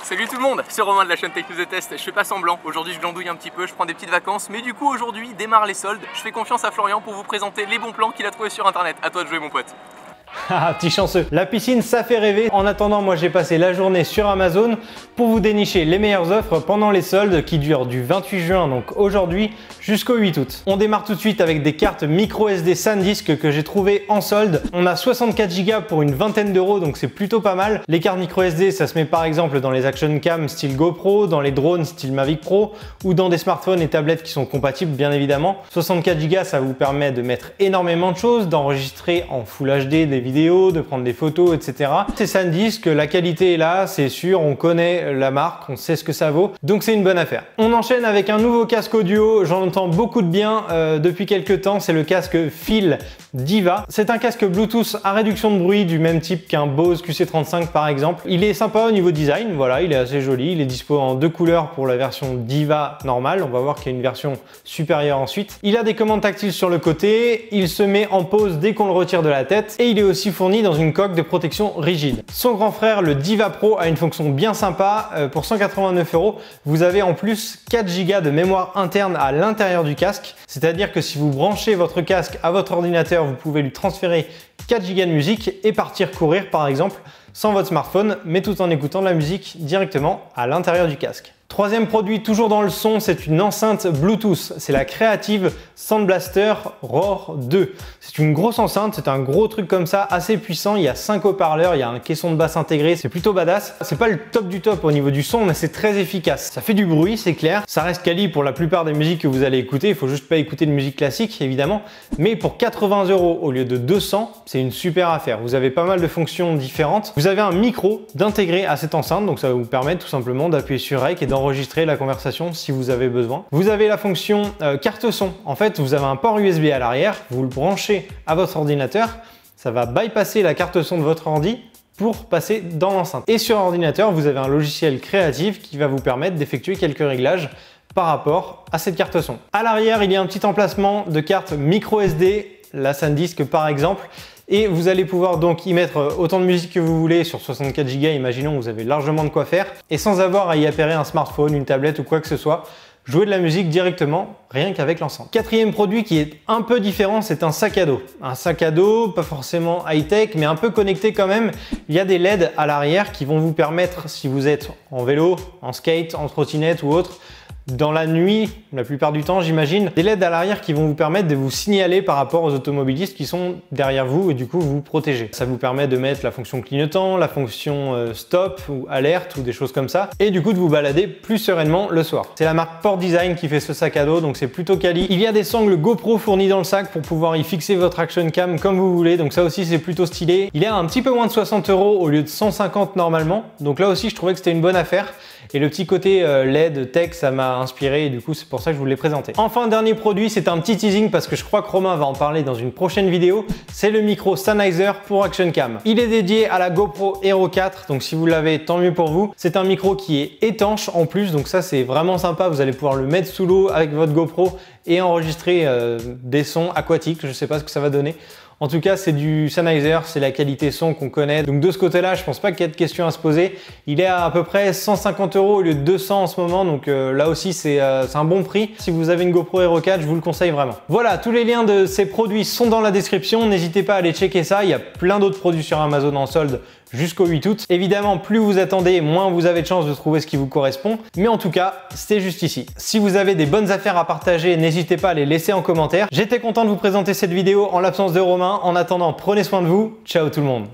Salut tout le monde, c'est Romain de la chaîne Tech News et Test. Je fais pas semblant, aujourd'hui je glandouille un petit peu, je prends des petites vacances, mais du coup aujourd'hui démarrent les soldes. Je fais confiance à Florian pour vous présenter les bons plans qu'il a trouvés sur internet. À toi de jouer mon pote. Ah, petit chanceux. La piscine, ça fait rêver. En attendant, moi j'ai passé la journée sur Amazon pour vous dénicher les meilleures offres pendant les soldes qui durent du 28 juin, donc aujourd'hui, jusqu'au 8 août. On démarre tout de suite avec des cartes micro SD SanDisk que j'ai trouvées en solde. On a 64 Go pour une vingtaine d'euros, donc c'est plutôt pas mal. Les cartes micro SD, ça se met par exemple dans les action cam style GoPro, dans les drones style Mavic Pro ou dans des smartphones et tablettes qui sont compatibles bien évidemment. 64 Go, ça vous permet de mettre énormément de choses, d'enregistrer en Full HD des vidéos, de prendre des photos, etc. C'est SanDisk, la qualité est là, c'est sûr, on connaît la marque, on sait ce que ça vaut, donc c'est une bonne affaire. On enchaîne avec un nouveau casque audio, j'en entends beaucoup de bien depuis quelques temps, c'est le casque Feel Diva. C'est un casque Bluetooth à réduction de bruit du même type qu'un Bose QC35 par exemple. Il est sympa au niveau design, voilà, il est assez joli, il est dispo en deux couleurs pour la version Diva normale, on va voir qu'il y a une version supérieure ensuite. Il a des commandes tactiles sur le côté, il se met en pause dès qu'on le retire de la tête et il est aussi fourni dans une coque de protection rigide. Son grand frère, le Diva Pro, a une fonction bien sympa. Pour 189 €, vous avez en plus 4 Go de mémoire interne à l'intérieur du casque. C'est-à-dire que si vous branchez votre casque à votre ordinateur, vous pouvez lui transférer 4 Go de musique et partir courir par exemple sans votre smartphone, mais tout en écoutant de la musique directement à l'intérieur du casque. Troisième produit, toujours dans le son, c'est une enceinte Bluetooth. C'est la Creative Sound Blaster Roar 2. C'est une grosse enceinte, c'est un gros truc comme ça, assez puissant. Il y a 5 haut-parleurs, il y a un caisson de basse intégré, c'est plutôt badass. C'est pas le top du top au niveau du son, mais c'est très efficace. Ça fait du bruit, c'est clair. Ça reste quali pour la plupart des musiques que vous allez écouter. Il faut juste pas écouter de musique classique, évidemment. Mais pour 80 € au lieu de 200, c'est une super affaire. Vous avez pas mal de fonctions différentes. Vous avez un micro d'intégrer à cette enceinte, donc ça va vous permettre tout simplement d'appuyer sur Rec et d'enregistrer la conversation si vous avez besoin. Vous avez la fonction carte son. En fait, vous avez un port USB à l'arrière, vous le branchez à votre ordinateur, ça va bypasser la carte son de votre ordi pour passer dans l'enceinte. Et sur ordinateur, vous avez un logiciel créatif qui va vous permettre d'effectuer quelques réglages par rapport à cette carte son. À l'arrière, il y a un petit emplacement de carte micro SD, la SanDisk par exemple, et vous allez pouvoir donc y mettre autant de musique que vous voulez sur 64 Go, imaginons que vous avez largement de quoi faire, et sans avoir à y appairer un smartphone, une tablette ou quoi que ce soit, jouer de la musique directement, rien qu'avec l'enceinte. Quatrième produit qui est un peu différent, c'est un sac à dos. Un sac à dos, pas forcément high-tech, mais un peu connecté quand même. Il y a des LED à l'arrière qui vont vous permettre, si vous êtes en vélo, en skate, en trottinette ou autre, dans la nuit, la plupart du temps j'imagine, des LED à l'arrière qui vont vous permettre de vous signaler par rapport aux automobilistes qui sont derrière vous et du coup vous protéger. Ça vous permet de mettre la fonction clignotant, la fonction stop ou alerte ou des choses comme ça et du coup de vous balader plus sereinement le soir. C'est la marque Port Design qui fait ce sac à dos, donc c'est plutôt quali. Il y a des sangles GoPro fournies dans le sac pour pouvoir y fixer votre action cam comme vous voulez, donc ça aussi c'est plutôt stylé. Il est à un petit peu moins de 60 € au lieu de 150 normalement, donc là aussi je trouvais que c'était une bonne affaire. Et le petit côté LED tech, ça m'a inspiré et du coup c'est pour ça que je vous l'ai présenté. Enfin, dernier produit, c'est un petit teasing parce que je crois que Romain va en parler dans une prochaine vidéo. C'est le micro Sennheiser pour Action Cam. Il est dédié à la GoPro Hero 4, donc si vous l'avez, tant mieux pour vous. C'est un micro qui est étanche en plus, donc ça c'est vraiment sympa. Vous allez pouvoir le mettre sous l'eau avec votre GoPro et enregistrer des sons aquatiques. Je sais pas ce que ça va donner. En tout cas, c'est du Sennheiser, c'est la qualité son qu'on connaît. Donc de ce côté-là, je pense pas qu'il y ait de questions à se poser. Il est à peu près 150 € au lieu de 200 en ce moment. Donc là aussi, c'est un bon prix. Si vous avez une GoPro Hero 4, je vous le conseille vraiment. Voilà, tous les liens de ces produits sont dans la description. N'hésitez pas à aller checker ça. Il y a plein d'autres produits sur Amazon en solde jusqu'au 8 août. Évidemment, plus vous attendez, moins vous avez de chances de trouver ce qui vous correspond. Mais en tout cas, c'est juste ici. Si vous avez des bonnes affaires à partager, n'hésitez pas à les laisser en commentaire. J'étais content de vous présenter cette vidéo en l'absence de Romain. En attendant, prenez soin de vous. Ciao tout le monde.